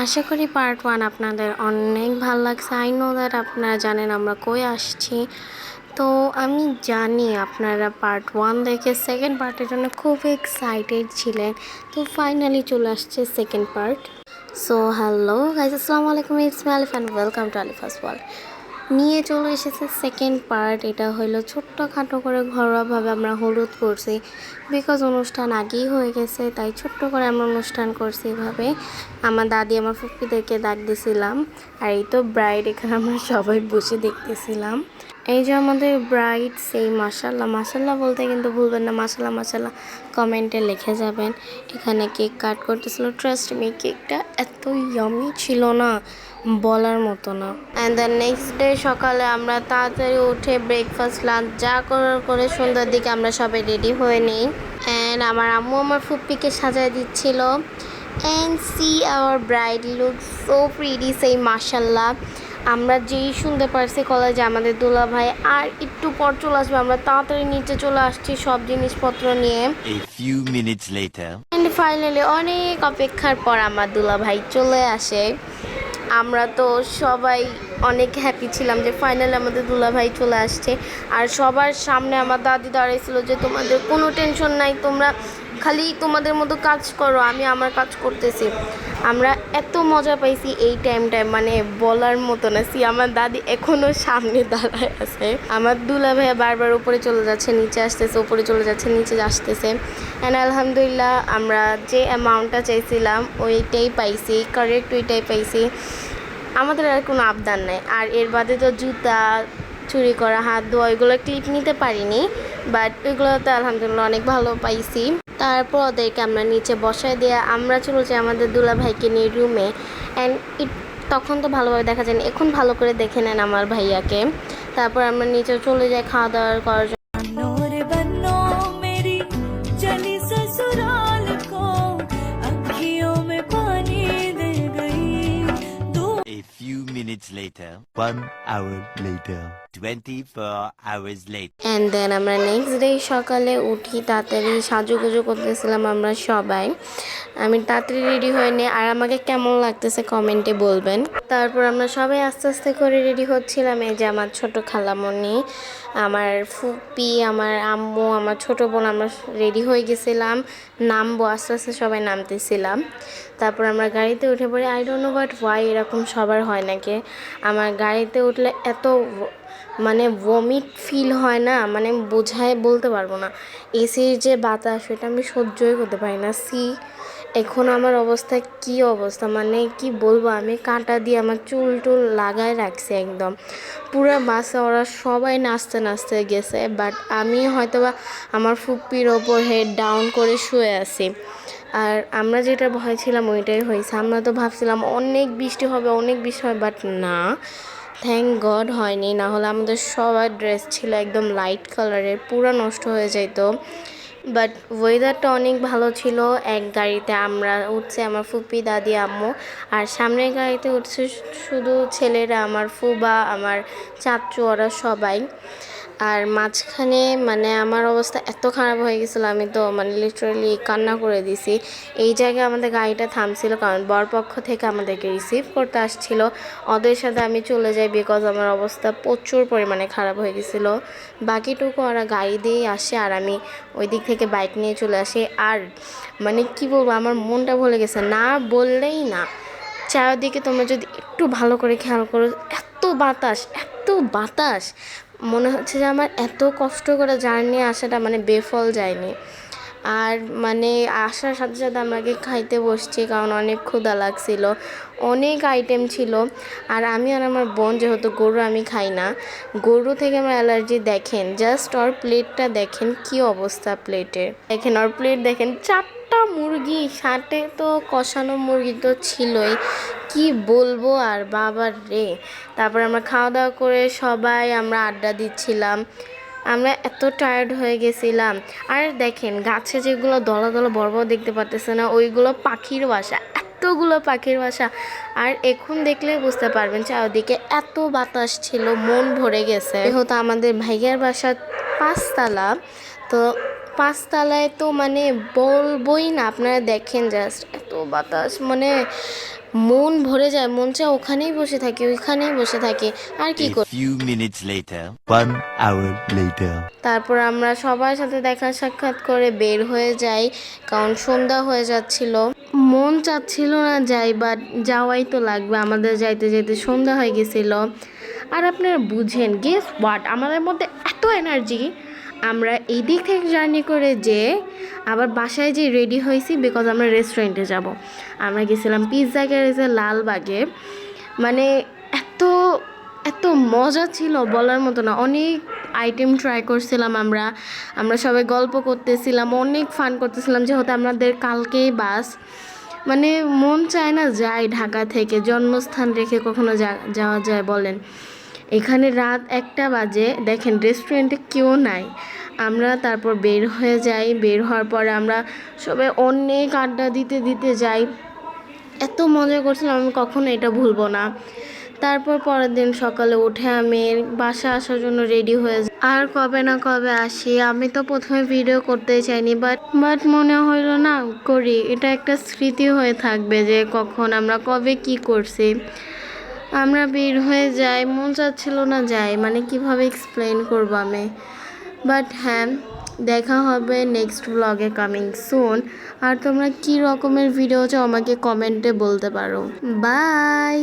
আশা করি পার্ট 1 আপনাদের অনেক ভালো লাগছে। আই নো দ্যাট আপনারা জানেন আমরা কই আসছি। তো আমি জানি আপনারা পার্ট 1 দেখে সেকেন্ড পার্টের জন্য খুব এক্সাইটেড ছিলেন। তো ফাইনালি চলে আসছে second part. So hello guys, আসসালামু আলাইকুম, it's me Alif and welcome to আলিফাস world. নিয়ে চলে এসেছে সেকেন্ড পার্ট। এটা হলো ছোট্টখাটো করে ঘরোয়াভাবে আমরা হলুদ করছি, বিকজ অনুষ্ঠান আগেই হয়ে গেছে, তাই ছোট্ট করে আমরা অনুষ্ঠান করছি এভাবে। আমার দাদি আমার ফুপ্পিদেরকে ডাক দিয়েছিলাম, আর এই তো ব্রাইড এখানে আমরা সবাই বসে দেখতেছিলাম। এই যে আমাদের ব্রাইড, সেই মাশাল্লাহ মাশাল্লাহ বলতে কিন্তু ভুলবেন না, মাশাল্লাহ মাশাল্লাহ কমেন্টে লিখে যাবেন। এখানে কেক কাট করতেছিল, ট্রাস্ট মি কেকটা এত ইয়ামি ছিল না, বলার মতো না। অ্যান্ড দ্য নেক্সট ডে সকালে আমরা তাড়াতাড়ি উঠে ব্রেকফাস্ট লাঞ্চ যা করে সন্ধ্যার দিকে আমরা সবাই রেডি হয়ে নিই। অ্যান্ড আমার আম্মু আমার ফুপ্পিকে সাজায় দিচ্ছিল। And see our bride look so pretty, সেই মাশাল্লাহ। আমরা যেই শুনতে পারছি কলেজে আমাদের দুলা ভাই আর একটু পর চলে আসবে, আমরা তাড়াতাড়ি নিচে চলে আসছি সব জিনিসপত্র নিয়ে। A few minutes later. And finally অনেক অপেক্ষার পর আমার দুলা ভাই চলে আসে। আমরা তো সবাই অনেক হ্যাপি ছিলাম যে ফাইনালি আমাদের দুলা ভাই চলে আসছে। আর সবার সামনে আমার দাদি দাঁড়িয়েছিল যে তোমাদের কোনো টেনশন নাই, তোমরা খালি তোমাদের মতো কাজ করো, আমি আমার কাজ করতেছি। আমরা এত মজা পাইছি এই টাইমটায়, মানে বলার মতো না। আমার দাদি এখনও সামনে দাঁড়ায় আছে। আমার দুলা ভাইয়া বারবার উপরে চলে যাচ্ছে, নিচে আসতেছে, উপরে চলে যাচ্ছে, নিচে আসতেছে। অ্যান্ড আলহামদুলিল্লাহ আমরা যে অ্যামাউন্টটা চাইছিলাম ওইটাই পাইছি, কারেক্ট ওইটাই পাইছি। আমাদের আর কোনো আবদার নাই। আর এর বাদে তো জুতা চুরি করা, হাত ধোয়া, ওইগুলো ক্লিপ নিতে পারিনি, বাট ওইগুলোতে আলহামদুলিল্লাহ অনেক ভালো পাইছি। তারপর ওদেরকে আমরা নিচে বসায় দিয়ে আমরা চলে যাই আমাদের দুলা ভাইকে নিয়ে রুমে। অ্যান্ড তখন তো ভালোভাবে দেখা যায় না, এখন ভালো করে দেখে নেন আমার ভাইয়াকে। তারপর আমরা নিচে চলে যাই খাওয়া দাওয়া করার জন্য। A few minutes later. 1 hour later. 24 hours later. And then আমরা নেক্সট ডে সকালে উঠি, তাড়াতাড়ি সাজুগুজু করতেছিলাম আমরা সবাই। আমি তাড়াতাড়ি রেডি হয়ে নিই, আর আমাকে কেমন লাগতেছে কমেন্টে বলবেন। তারপর আমরা সবাই আস্তে আস্তে করে রেডি হচ্ছিলাম। এই যে আমার ছোটো খালামণি, আমার ফুপি, আমার আম্মু, আমার ছোটো বোন, আমরা রেডি হয়ে গেছিলাম, নামবো, আস্তে আস্তে সবাই নামতেছিলাম। তারপর আমরা গাড়িতে উঠে পড়ি। I don't know but why এরকম সবার হয় নাকি, আমার গাড়িতে উঠলে এত মানে ভমিট ফিল হয় না, মানে বোঝায় বলতে পারবো না। এসির যে বাতাস সেটা আমি সহ্যই করতে পারি না। এখন আমার অবস্থা কি অবস্থা, মানে কি বলবো, আমি কাঁটা দিয়ে আমার চুল টুল লাগায় রাখছি একদম। পুরো বাসে ওরা সবাই নাচতে নাচতে গেছে, বাট আমি হয়তোবা আমার ফুপ্পির ওপর হেড ডাউন করে শুয়ে আছি। আর আমরা যেটা ভয় ছিলাম ওইটাই হয়েছে। আমরা তো ভাবছিলাম অনেক বৃষ্টি হবে, অনেক বৃষ্টি হবে, বাট না, থ্যাংক গড হয়নি। না হলে আমাদের সবার ড্রেস ছিল একদম লাইট কালারের, পুরো নষ্ট হয়ে যেত। বাট ওয়েদারটা অনেক ভালো ছিল। এক গাড়িতে আমরা উঠছে আমার ফুপি, দাদি, আম্মু, আর সামনের গাড়িতে উঠছে শুধু ছেলেরা, আমার ফুবা, আমার চাচু, ওরা সবাই। আর মাঝখানে মানে আমার অবস্থা এত খারাপ হয়ে গেছিলো, আমি তো মানে লিটারালি কান্না করে দিছি। এই জায়গায় আমাদের গাড়িটা থামছিল কারণ বরপক্ষ থেকে আমাদেরকে রিসিভ করতে আসছিল। ওদের সাথে আমি চলে যাই বিকজ আমার অবস্থা প্রচুর পরিমাণে খারাপ হয়ে গেছিলো। বাকিটুকু ওরা গাড়ি দিয়েই আসে, আর আমি ওই দিক থেকে বাইক নিয়ে চলে আসি। আর মানে কি বলবো, আমার মনটা ভুলে গেছে, না বললেই না। চারদিকে তোমরা যদি একটু ভালো করে খেয়াল করো, এত বাতাস, এত বাতাস, মনে হচ্ছে যে আমার এত কষ্ট করে জার্নি আসাটা মানে বেফল যায়নি। আর মানে আসার সাথে সাথে আমরা খাইতে বসছি কারণ অনেক ক্ষুধা লাগছিল, অনেক আইটেম ছিল। আর আমি আর আমার বোন যেহেতু গরু আমি খাই না, গরু থেকে আমার অ্যালার্জি। দেখেন জাস্ট ওর প্লেটটা দেখেন, কি অবস্থা প্লেটের, দেখেন ওর প্লেট দেখেন, 4টা মুরগি, সাথে তো কষানো মুরগি তো ছিলই, কি বলবো আর বাবার রে। তারপর আমরা খাওয়া দাওয়া করে সবাই আমরা আড্ডা দিচ্ছিলাম। আমরা এত টায়ার্ড হয়ে গেছিলাম। আর দেখেন গাছে যেগুলো দলা দলা বড় বড় দেখতে পাচ্তেছে না, ওইগুলো পাখির বাসা, এতগুলো পাখির বাসা। আর এখন দেখলে বুঝতে পারবেন চারদিকে এত বাতাস ছিল, মন ভরে গেছে। যেহেতু আমাদের ভাইয়ার বাসা 5তলা, তো 5তলায় তো মানে বলবই না, আপনারা দেখেন জাস্ট এত বাতাস, মানে মন ভরে যায়, মন চায় ওখানেই বসে থাকি, ওইখানেই বসে থাকি, আর কি A করি। few minutes later. 1 hour later. তারপর আমরা সবার সাথে দেখা সাক্ষাৎ করে বের হয়ে যাই, কারণ সন্ধ্যা হয়ে যাচ্ছিল। মন চাচ্ছিল না যাই, বাট যাওয়াই তো লাগবে, আমাদের যাইতে যাইতে সন্ধ্যা হয়ে গেছিল। আর আপনারা বুঝেন, গেস হোয়াট, আমাদের মধ্যে এত এনার্জি, আমরা এই দিক থেকে জার্নি করে যে আবার বাসায় যে রেডি হয়েছি, বিকজ আমরা রেস্টুরেন্টে যাব। আমরা গেছিলাম পিৎজা গ্যারেজে লালবাগে, মানে এত এত মজা ছিল বলার মতো না। অনেক আইটেম ট্রাই করছিলাম আমরা সবাই গল্প করতেছিলাম, অনেক ফান করতেছিলাম, যেহেতু আমাদের কালকেই বাস। মানে মন চায় না যাই, ঢাকা থেকে জন্মস্থান রেখে কখনো যাওয়া যায় বলেন। এখানে রাত 1টা বাজে, দেখেন রেস্টুরেন্টে কেউ নাই। আমরা তারপর বের হয়ে যাই, বের হওয়ার পরে আমরা সবাই অনেক আড্ডা দিতে দিতে যাই। এত মজা করছিলাম, আমি কখনো এটা ভুলবো না। তারপর পরের দিন সকালে উঠে আমি বাসা আসার জন্য রেডি হয়ে যাই। আর কবে না কবে আসি, আমি তো প্রথমে ভিডিও করতেই চাইনি, বাট মনে হইলো না করি, এটা একটা স্মৃতি হয়ে থাকবে যে কখন আমরা কবে কি করছি। আমরা বের হয়ে যাই, মন চাচ্ছিল না যাই, মানে কিভাবে এক্সপ্লেন করবো আমি। বাট হ্যাঁ, দেখা হবে নেক্সট ব্লগে কামিং সুন। আর তোমরা কী রকমের ভিডিও চাও আমাকে কমেন্টে বলতে পারো। বাই।